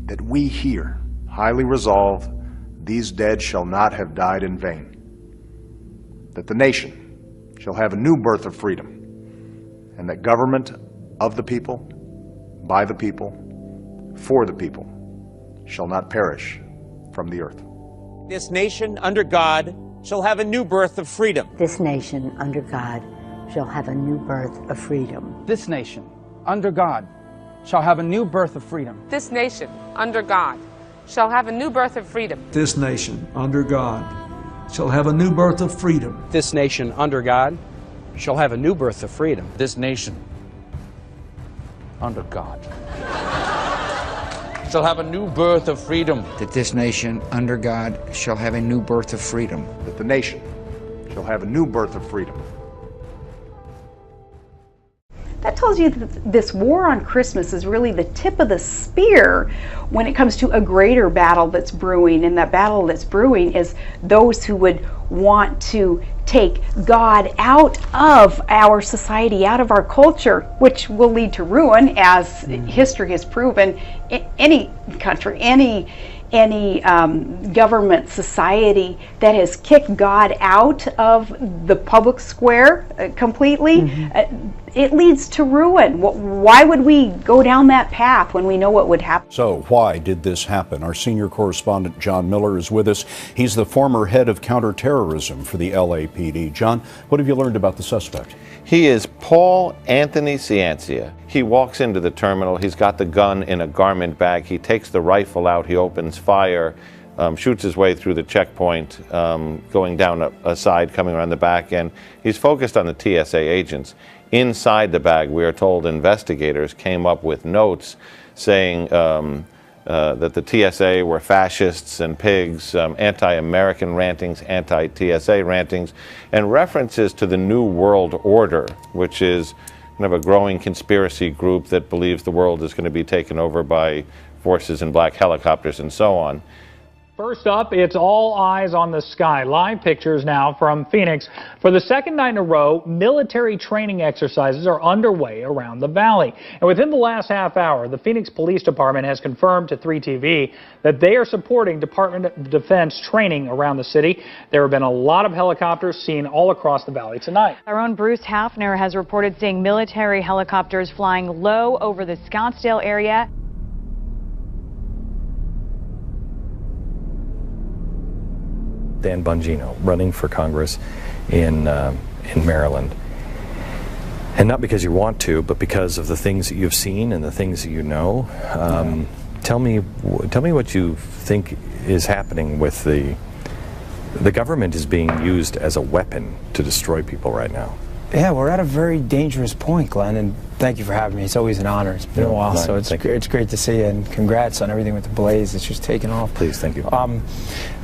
that we here highly resolve these dead shall not have died in vain, that the nation shall have a new birth of freedom, and that government of the people, by the people, for the people, shall not perish from the earth. This nation under God shall have a new birth of freedom. This nation under God shall have a new birth of freedom. This nation under God shall have a new birth of freedom. This nation under God shall have a new birth of freedom. This nation under God shall have a new birth of freedom. This nation under God shall have a new birth of freedom. This nation under God shall have a new birth of freedom. That this nation under God shall have a new birth of freedom. That the nation shall have a new birth of freedom. That tells you that this war on Christmas is really the tip of the spear when it comes to a greater battle that's brewing. And that battle that's brewing is those who would want to take God out of our society, out of our culture, which will lead to ruin, as history has proven. Any country, any government, society that has kicked God out of the public square completely, it leads to ruin. Why would we go down that path when we know what would happen? So why did this happen? Our senior correspondent John Miller is with us. He's the former head of counterterrorism for the LAPD. John, what have you learned about the suspect? He is Paul Anthony Ciancia. He walks into the terminal. He's got the gun in a garment bag. He takes the rifle out. He opens fire, shoots his way through the checkpoint, going down a side, coming around the back end. He's focused on the TSA agents. Inside the bag, we are told investigators came up with notes saying that the TSA were fascists and pigs, anti-American rantings, anti-TSA rantings, and references to the New World Order, which is kind of a growing conspiracy group that believes the world is going to be taken over by forces in black helicopters and so on. First up, it's all eyes on the sky. Live pictures now from Phoenix. For the second night in a row, military training exercises are underway around the valley. And within the last half hour, the Phoenix Police Department has confirmed to 3TV that they are supporting Department of Defense training around the city. There have been a lot of helicopters seen all across the valley tonight. Our own Bruce Hafner has reported seeing military helicopters flying low over the Scottsdale area. Dan Bongino, running for Congress in Maryland. And not because you want to, but because of the things that you've seen and the things that you know. Tell me what you think is happening with the government is being used as a weapon to destroy people right now. Yeah, we're at a very dangerous point, Glenn, and thank you for having me. It's always an honor. It's been a while, so it's great to see you, and congrats on everything with the Blaze. It's just taken off. Please, thank you.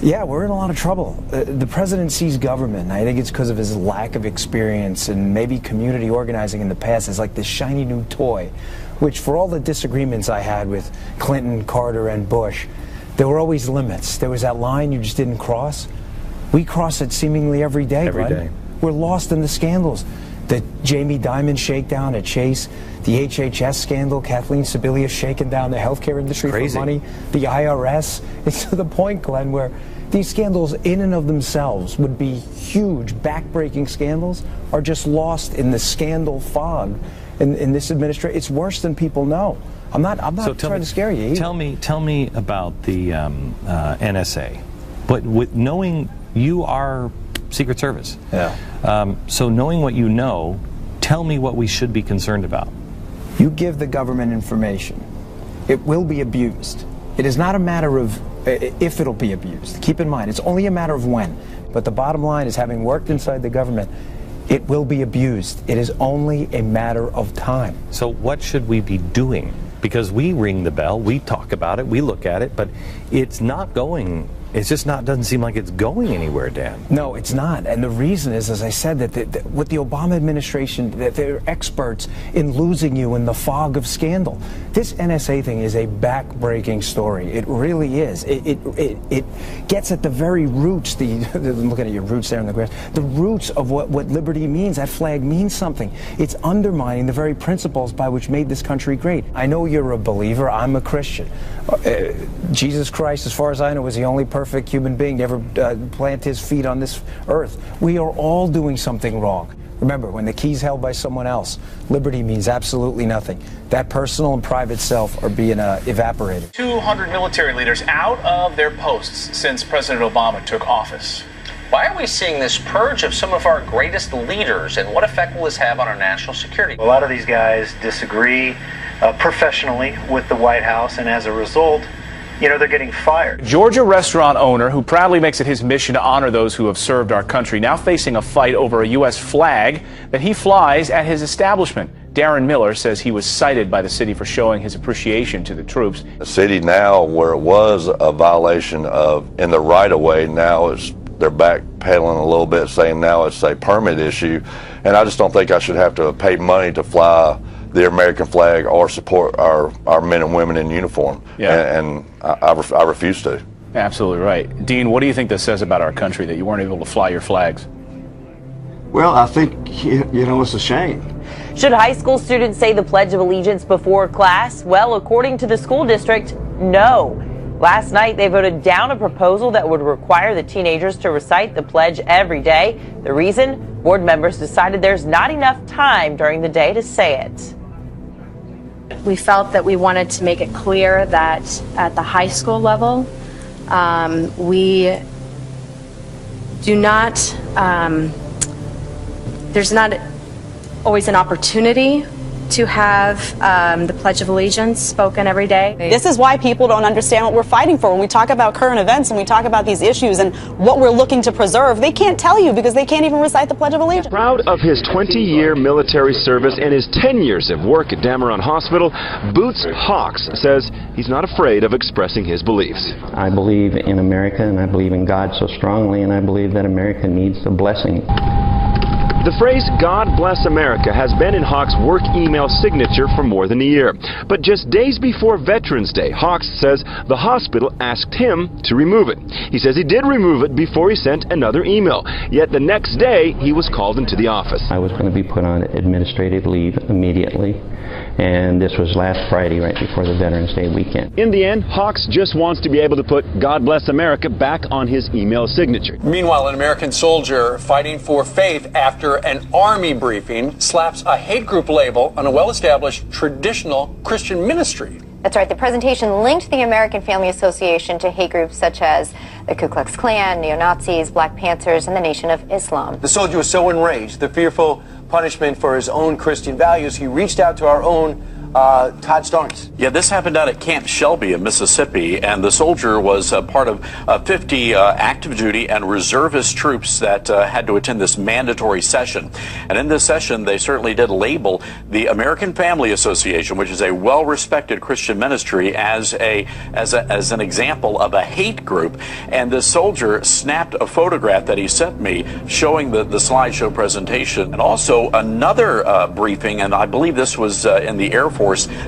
Yeah, we're in a lot of trouble. The president sees government, and I think it's because of his lack of experience and maybe community organizing in the past is like this shiny new toy, which for all the disagreements I had with Clinton, Carter, and Bush, there were always limits. There was that line you just didn't cross. We cross it seemingly every day, Every Glenn. day. We're lost in the scandals. The Jamie Dimon shakedown at Chase, the HHS scandal, Kathleen Sebelius shaking down the healthcare industry for money, the IRS. It's to the point, Glenn, where these scandals in and of themselves would be huge, backbreaking scandals, are just lost in the scandal fog in this administration. It's worse than people know. I'm not trying to scare you either. Tell me about the NSA. But with knowing you are Secret Service. Yeah. So knowing what you know, tell me what we should be concerned about. You give the government information, it will be abused. It is not a matter of if it'll be abused. Keep in mind, it's only a matter of when. But the bottom line is, having worked inside the government, it will be abused. It is only a matter of time. So what should we be doing? Because we ring the bell, we talk about it, we look at it, but it's not going It's just doesn't seem like it's going anywhere, Dan. No, it's not. And the reason is, as I said, that with the Obama administration, that they're experts in losing you in the fog of scandal. This NSA thing is a back-breaking story. It really is. It gets at the very roots, I'm looking at your roots there in the grass, the roots of what liberty means. That flag means something. It's undermining the very principles by which made this country great. I know you're a believer. I'm a Christian. Jesus Christ, as far as I know, was the only perfect human being to ever plant his feet on this earth. We are all doing something wrong. Remember, when the key's held by someone else, liberty means absolutely nothing. That personal and private self are being evaporated. 200 military leaders out of their posts since President Obama took office. Why are we seeing this purge of some of our greatest leaders, and what effect will this have on our national security? A lot of these guys disagree professionally with the White House, and as a result, they're getting fired. Georgia restaurant owner who proudly makes it his mission to honor those who have served our country, now facing a fight over a U.S. flag that he flies at his establishment. Darren Miller says he was cited by the city for showing his appreciation to the troops. The city now, where it was a violation of in the right-of-way, now they're backpedaling a little bit, saying now it's a permit issue. And I just don't think I should have to pay money to fly the American flag or support our men and women in uniform. Yeah. And I refuse to. Absolutely right. Dean, what do you think this says about our country that you weren't able to fly your flags? Well, I think, it's a shame. Should high school students say the Pledge of Allegiance before class? Well, according to the school district, no. Last night, they voted down a proposal that would require the teenagers to recite the pledge every day. The reason? Board members decided there's not enough time during the day to say it. We felt that we wanted to make it clear that at the high school level, we do not, there's not always an opportunity to have the Pledge of Allegiance spoken every day. This is why people don't understand what we're fighting for. When we talk about current events and we talk about these issues and what we're looking to preserve, they can't tell you because they can't even recite the Pledge of Allegiance. Proud of his 20-year military service and his 10 years of work at Dameron Hospital, Boots Hawks says he's not afraid of expressing his beliefs. I believe in America, and I believe in God so strongly, and I believe that America needs a blessing. The phrase, God bless America, has been in Hawks' work email signature for more than a year. But just days before Veterans Day, Hawks says the hospital asked him to remove it. He says he did remove it before he sent another email. Yet the next day, he was called into the office. I was going to be put on administrative leave immediately, and this was last Friday, right before the Veterans Day weekend. In the end, Hawks just wants to be able to put God bless America back on his email signature. Meanwhile, an American soldier fighting for faith after an army briefing slaps a hate group label on a well-established traditional Christian ministry. That's right. The presentation linked the American Family Association to hate groups such as the Ku Klux Klan, neo-Nazis, Black Panthers, and the Nation of Islam. The soldier was so enraged, the fearful punishment for his own Christian values, he reached out to our own Todd Starnes. Yeah, this happened out at Camp Shelby in Mississippi, and the soldier was part of 50 active duty and reservist troops that had to attend this mandatory session. And in this session, they certainly did label the American Family Association, which is a well-respected Christian ministry, as an example of a hate group. And this soldier snapped a photograph that he sent me showing the slideshow presentation, and also another briefing, and I believe this was in the Air Force,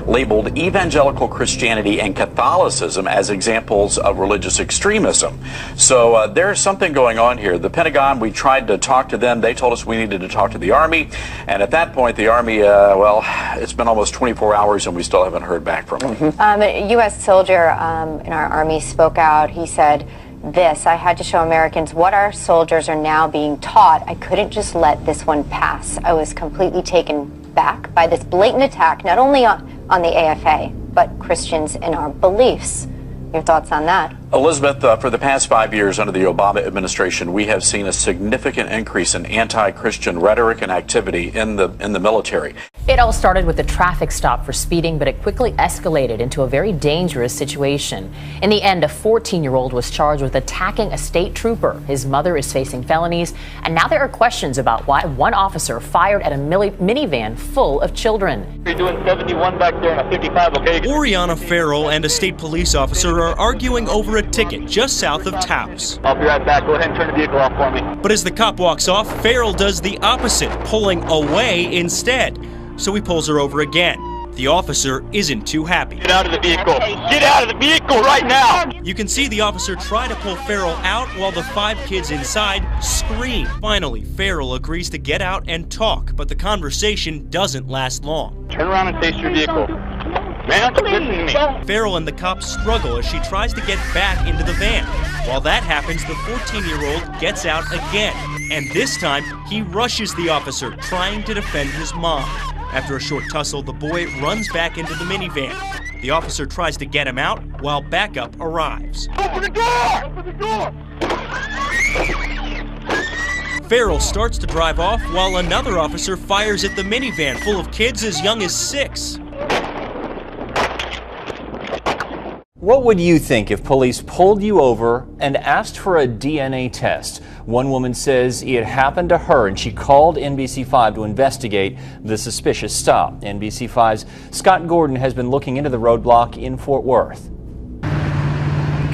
labeled evangelical Christianity and Catholicism as examples of religious extremism. So there's something going on here. The Pentagon, we tried to talk to them. They told us we needed to talk to the Army. And at that point, the Army, well, it's been almost 24 hours and we still haven't heard back from them. A U.S. soldier in our Army spoke out. He said this: I had to show Americans what our soldiers are now being taught. I couldn't just let this one pass. I was completely taken back by this blatant attack, not only on the AFA, but Christians in our beliefs. Your thoughts on that? Elizabeth, for the past 5 years under the Obama administration, we have seen a significant increase in anti-Christian rhetoric and activity in the military. It all started with a traffic stop for speeding, but it quickly escalated into a very dangerous situation. In the end, a 14-year-old was charged with attacking a state trooper. His mother is facing felonies, and now there are questions about why one officer fired at a minivan full of children. You're doing 71 back there and a 55, okay? Oriana Farrell and a state police officer are arguing over a quick ticket just south of Taos. I'll be right back. Go ahead and turn the vehicle off for me. But as the cop walks off, Farrell does the opposite, pulling away instead. So he pulls her over again. The officer isn't too happy. Get out of the vehicle. Get out of the vehicle right now. You can see the officer try to pull Farrell out while the 5 kids inside scream. Finally, Farrell agrees to get out and talk, but the conversation doesn't last long. Turn around and face your vehicle. Man, listen to me. Farrell and the cop struggle as she tries to get back into the van. While that happens, the 14-year-old gets out again. And this time, he rushes the officer, trying to defend his mom. After a short tussle, the boy runs back into the minivan. The officer tries to get him out while backup arrives. Open the door! Open the door! Farrell starts to drive off while another officer fires at the minivan full of kids as young as 6. What would you think if police pulled you over and asked for a DNA test? One woman says it happened to her and she called NBC5 to investigate the suspicious stop. NBC5's Scott Gordon has been looking into the roadblock in Fort Worth.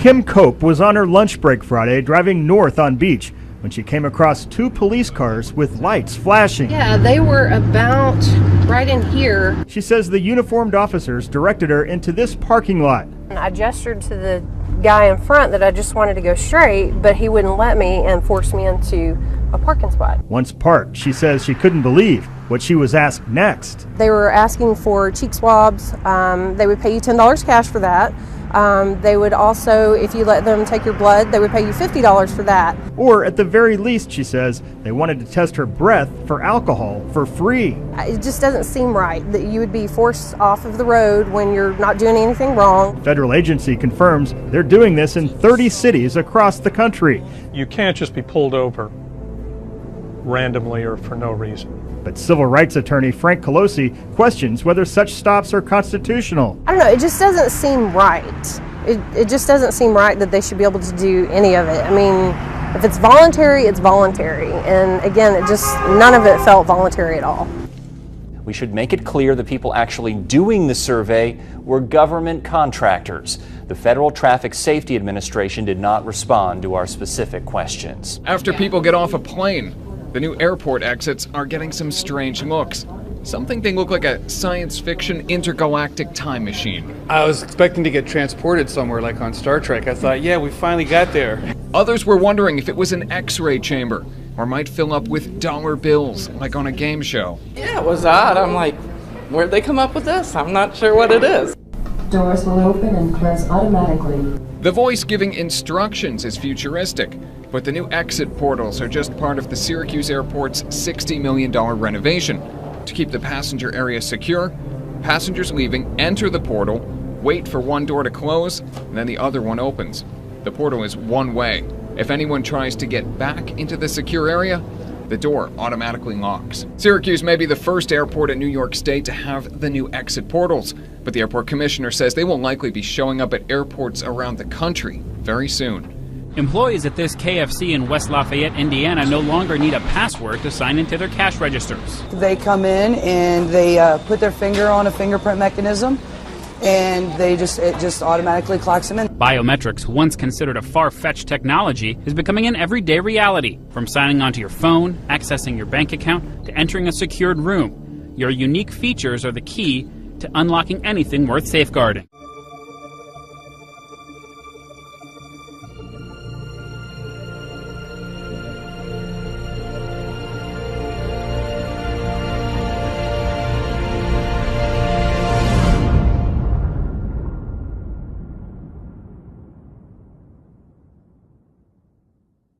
Kim Cope was on her lunch break Friday driving north on Beach when she came across 2 police cars with lights flashing. Yeah, they were about right in here. She says the uniformed officers directed her into this parking lot. I gestured to the guy in front that I just wanted to go straight, but he wouldn't let me and forced me into a parking spot. Once parked, she says she couldn't believe what she was asked next. They were asking for cheek swabs. They would pay you $10 cash for that. They would also, if you let them take your blood, they would pay you $50 for that. Or at the very least, she says, they wanted to test her breath for alcohol for free. It just doesn't seem right that you would be forced off of the road when you're not doing anything wrong. The federal agency confirms they're doing this in 30 cities across the country. You can't just be pulled over randomly or for no reason. But civil rights attorney Frank Colosi questions whether such stops are constitutional. I don't know, it just doesn't seem right. It just doesn't seem right that they should be able to do any of it. I mean, if it's voluntary, it's voluntary. And again, none of it felt voluntary at all. We should make it clear the people actually doing the survey were government contractors. The Federal Traffic Safety Administration did not respond to our specific questions. After people get off a plane, the new airport exits are getting some strange looks. Some think they look like a science fiction intergalactic time machine. I was expecting to get transported somewhere like on Star Trek. I thought, yeah, we finally got there. Others were wondering if it was an X-ray chamber or might fill up with dollar bills like on a game show. Yeah, it was odd. I'm like, where'd they come up with this? I'm not sure what it is. Doors will open and close automatically. The voice giving instructions is futuristic, but the new exit portals are just part of the Syracuse Airport's $60 million renovation. To keep the passenger area secure, passengers leaving enter the portal, wait for one door to close, and then the other one opens. The portal is one way. If anyone tries to get back into the secure area, the door automatically locks. Syracuse may be the first airport in New York State to have the new exit portals, but the airport commissioner says they will likely be showing up at airports around the country very soon. Employees at this KFC in West Lafayette, Indiana no longer need a password to sign into their cash registers. They come in and they put their finger on a fingerprint mechanism and it just automatically clocks them in. Biometrics, once considered a far-fetched technology, is becoming an everyday reality. From signing onto your phone, accessing your bank account, to entering a secured room. Your unique features are the key to unlocking anything worth safeguarding.